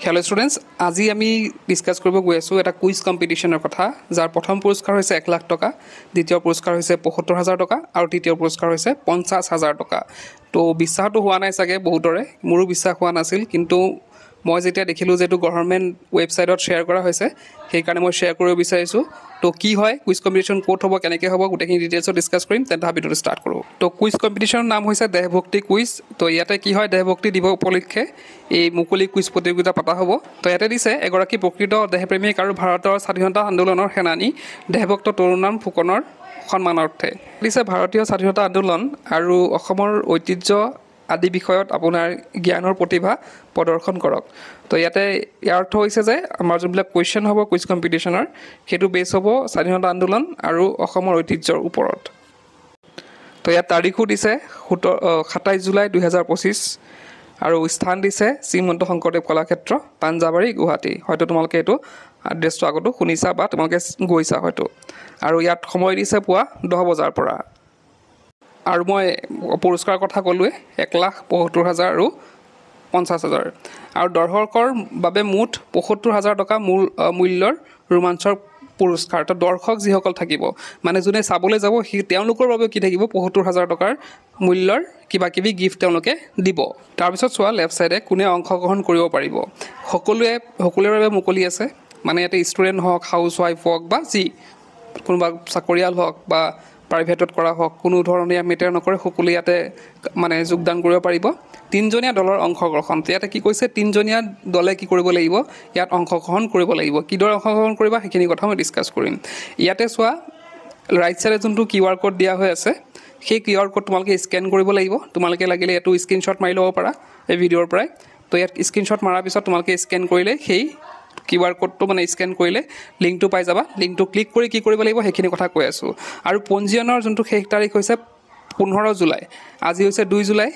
Hello' students, আজি আমি discuss কৰিব গৈ আছোঁ এটা কুইজ কম্পিটিশ্যনৰ কথা, যাৰ প্ৰথম পুৰস্কাৰ হৈছে 1 লাখ টকা, দ্বিতীয় পুৰস্কাৰ হৈছে ৭৫,০০০ টকা আৰু তৃতীয় পুৰস্কাৰ হৈছে ৫০,০০০ টকা। তো বিশ্বাসটো হোৱা নাই চাগে বহুতৰে, মোৰো বিশ্বাস হোৱা নাছিল, কিন্তু মই যেতিয়া দেখিলোঁ যে এইটো গভৰ্ণমেণ্ট ৱেবছাইটত শ্বেয়াৰ কৰা হৈছে, সেইকাৰণে মই শ্বেয়াৰ কৰিব বিচাৰিছোঁ। তো কি হয়, কুইজ কম্পিটিশ্যন ক'ত হ'ব, কেনেকৈ হ'ব, গোটেইখিনি ডিটেইলছত ডিছকাছ কৰিম। তেন্তে ভিডিঅ'টো ষ্টাৰ্ট কৰোঁ। তো কুইজ কম্পিটিশ্যনৰ নাম হৈছে দেশভক্তি কুইজ। তো ইয়াতে কি হয়, দেশভক্তি দিৱস উপলক্ষে এই মুকলি কুইজ প্ৰতিযোগিতা পতা হ'ব। তো ইয়াতে দিছে এগৰাকী প্ৰকৃত দেশপ্ৰেমিক আৰু ভাৰতৰ স্বাধীনতা আন্দোলনৰ সেনানী দেশভক্ত তৰুণৰাম ফুকনৰ সন্মানাৰ্থে দিছে ভাৰতীয় স্বাধীনতা আন্দোলন আৰু অসমৰ ঐতিহ্য আদি বিষয়ত আপোনাৰ জ্ঞানৰ প্ৰতিভা প্ৰদৰ্শন কৰক। তো ইয়াতে ইয়াৰ অৰ্থ হৈছে যে আমাৰ যোনবিলাক কুৱেশ্যন হ'ব কুইজ কম্পিটিশ্যনৰ, সেইটো বেছ হ'ব স্বাধীনতা আন্দোলন আৰু অসমৰ ঐতিহ্যৰ ওপৰত। তো ইয়াত তাৰিখো দিছে ২৭ জুলাই ২০২৫ আৰু স্থান দিছে শ্ৰীমন্ত শংকৰদেৱ কলাক্ষেত্ৰ, পাঞ্জাবাৰী, গুৱাহাটী। হয়তো তোমালোকে এইটো এড্ৰেছটো আগতো শুনিছা বা তোমালোকে গৈছা হয়তো। আৰু ইয়াত সময় দিছে পুৱা 10 বজাৰ পৰা। আৰু মই পুৰস্কাৰৰ কথা ক'লোৱে, ১,৭৫,০০০ আৰু ৫০,০০০। আৰু দৰ্শকৰ বাবে মুঠ ৭৫,০০০ টকা মূল্যৰ ৰোমাঞ্চৰ পুৰস্কাৰ। তো দৰ্শক যিসকল থাকিব, মানে যোনে চাবলৈ যাব, তেওঁলোকৰ বাবে কি থাকিব, ৭৫,০০০ টকাৰ মূল্যৰ কিবা কিবি গিফ্ট তেওঁলোকে দিব। তাৰপিছত চোৱা লেফ্ট ছাইডে কোনে অংশগ্ৰহণ কৰিব পাৰিব। সকলোৰে বাবে মুকলি আছে, মানে ইয়াতে ষ্টুডেণ্ট হওক, হাউচ ৱাইফ হওক বা কোনোবা চাকৰিয়াল হওক বা প্ৰাইভেটত কৰা হওক, কোনো ধৰণে মেটাৰ নকৰে, সকলোৱে ইয়াতে মানে যোগদান কৰিব পাৰিব। ৩জনীয়া দলৰ অংশগ্ৰহণ। ইয়াতে কি কৈছে, ৩জনীয়া দলে কি কৰিব লাগিব, ইয়াত অংশগ্ৰহণ কৰিব লাগিব। কিদৰে অংশগ্ৰহণ কৰিবা সেইখিনি কথা মই ডিছকাছ কৰিম। ইয়াতে চোৱা ৰাইট ছাইডে যোনটো QR কোড দিয়া হৈ আছে, সেই QR কোড তোমালোকে স্কেন কৰিব লাগিব। তোমালোকে লাগিলে এইটো স্ক্ৰীনশ্বট মাৰি ল'ব পাৰা এই ভিডিঅ'ৰ পৰাই। তো ইয়াত স্ক্ৰীনশ্বট মৰাৰ পিছত তোমালোকে স্কেন কৰিলে সেই QR কোডটো মানে স্কেন কৰিলে লিংকটো পাই যাবা। লিংকটো ক্লিক কৰি কি কৰিব লাগিব সেইখিনি কথা কৈ আছোঁ। আৰু পঞ্জীয়নৰ যোনটো শেষ তাৰিখ হৈছে 15 জুলাই। আজি হৈছে 2 জুলাই,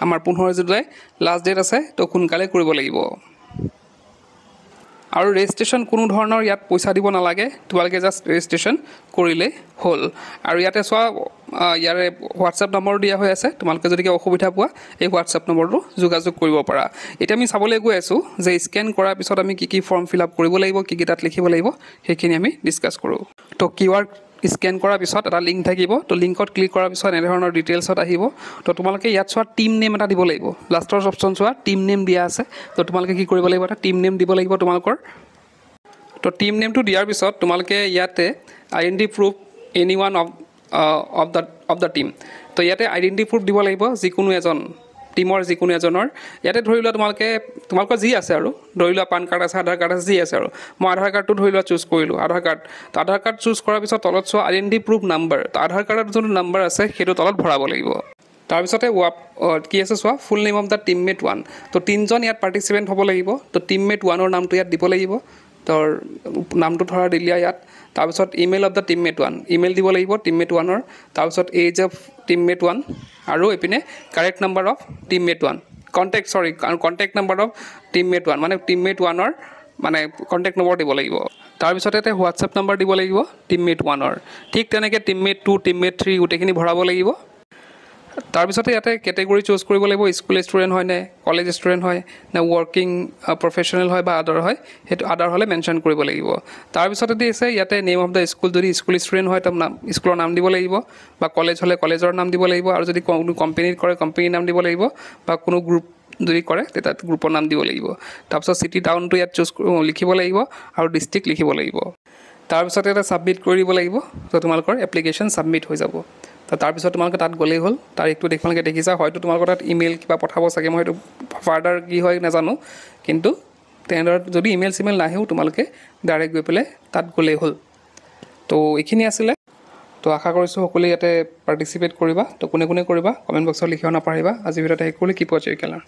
আমাৰ 15 জুলাই লাষ্ট ডেট আছে। তো সোনকালে কৰিব লাগিব। আৰু ৰেজিষ্ট্ৰেশ্যন কোনো ধৰণৰ ইয়াত পইচা দিব নালাগে, তোমালোকে জাষ্ট ৰেজিষ্ট্ৰেশ্যন কৰিলেই হ'ল। আৰু ইয়াতে চোৱা ইয়াৰে হোৱাটছএপ নম্বৰ দিয়া হৈ আছে, তোমালোকে যদি কিবা অসুবিধা পোৱা এই হোৱাটছএপ নম্বৰটো যোগাযোগ কৰিব পাৰা। এতিয়া আমি চাবলৈ গৈ আছোঁ যে স্কেন কৰাৰ পিছত আমি কি ফৰ্ম ফিল আপ কৰিব লাগিব, কি তাত লিখিব লাগিব, সেইখিনি আমি ডিছকাছ কৰোঁ। তো QR স্কেন কৰাৰ পিছত এটা লিংক থাকিব। তো লিংকত ক্লিক কৰাৰ পিছত এনেধৰণৰ ডিটেইলছত আহিব। তো তোমালোকে ইয়াত চোৱা টিম নেম এটা দিব লাগিব। লাষ্টৰ অপশ্যন চোৱা টিম নেম দিয়া আছে। তো তোমালোকে কি কৰিব লাগিব, এটা টিম নেম দিব লাগিব তোমালোকৰ। তো টিম নেমটো দিয়াৰ পিছত তোমালোকে ইয়াতে identity proof any one of the team. তো ইয়াতে আইডেণ্টি প্ৰুফ দিব লাগিব যিকোনো এজন টিমৰ, যিকোনো এজনৰ। ইয়াতে ধৰি লোৱা তোমালোকৰ যি আছে আৰু ধৰি লোৱা পান কাৰ্ড আছে, আধাৰ কাৰ্ড আছে, যি আছে আৰু মই আধাৰ কাৰ্ডটো ধৰি লোৱা চুজ কৰিলোঁ, আধাৰ কাৰ্ড। তো আধাৰ কাৰ্ড চুজ কৰাৰ পিছত তলত চোৱা আইডেণ্টি প্ৰুফ নাম্বাৰ। তো আধাৰ কাৰ্ডত যোনটো নাম্বাৰ আছে সেইটো তলত ভৰাব লাগিব। তাৰপিছতে কি আছে চোৱা full name of the teammate 1। তো 3জন ইয়াত পাৰ্টিচিপেণ্ট হ'ব লাগিব। তো টিমমেট 1ৰ নামটো ইয়াত দিব লাগিব। তোৰ নামটো ধৰা দিলা ইয়াত। তাৰপিছত email of the teammate 1, email দিব লাগিব টিমমেট 1ৰ। তাৰপিছত এজ অফ টিমমেট 1 আৰু এইপিনে correct number of teammate 1, contact number of teammate 1, মানে টিমমেট 1ৰ মানে কণ্টেক্ট নম্বৰ দিব লাগিব। তাৰপিছতে ইয়াতে হোৱাটছএপ নাম্বাৰ দিব লাগিব টিমমেট 1ৰ। ঠিক তেনেকৈ টিমমেট 2, টিমমেট 3 গোটেইখিনি ভৰাব লাগিব। তাৰপিছতে ইয়াতে কেটেগৰী চুজ কৰিব লাগিব, স্কুল ষ্টুডেণ্ট হয় নে, কলেজ ষ্টুডেণ্ট হয় নে, ৱৰ্কিং প্ৰফেচনেল হয় বা আদাৰ হয়, সেইটো আদাৰ হ'লে মেনশ্যন কৰিব লাগিব। তাৰপিছতে দিছে ইয়াতে নেম অফ দ্য স্কুল, যদি স্কুল ষ্টুডেণ্ট হয় তো স্কুলৰ নাম দিব লাগিব, বা কলেজ হ'লে কলেজৰ নাম দিব লাগিব, আৰু যদি কোনো কোম্পেনীত কৰে কোম্পেনীৰ নাম দিব লাগিব, বা কোনো গ্ৰুপ যদি কৰে তেতিয়া গ্ৰুপৰ নাম দিব লাগিব। তাৰপিছত চিটি টাউনটো ইয়াত লিখিব লাগিব আৰু ডিষ্ট্ৰিক্ট লিখিব লাগিব। তাৰপিছতে এটা ছাবমিট কৰি দিব লাগিব। তো তোমালোকৰ এপ্লিকেশ্যন ছাবমিট হৈ যাব। তো তাৰপিছত তোমালোকে তাত গ'লেই হ'ল। তাৰিখটো তোমালোকে দেখিছা, হয়তো তোমালোকৰ তাত ইমেইল কিবা পঠাব চাগে, মই সেইটো ফাৰ্ডাৰ কি হয় নাজানো, কিন্তু তেনেদৰে যদি ইমেইল চিমেইল নাহেও তোমালোকে ডাইৰেক্ট গৈ পেলাই তাত গ'লেই হ'ল। তো এইখিনি আছিলে। তো আশা কৰিছোঁ সকলোৱে ইয়াতে পাৰ্টিচিপেট কৰিবা। তো কোনে কোনে কৰিবা কমেণ্ট বক্সত লিখিব নাপাহৰিবা। আজিৰ ভিডিঅ'তে শেষ কৰিলোঁ। কিপ ৱাচিং কেলাৰ।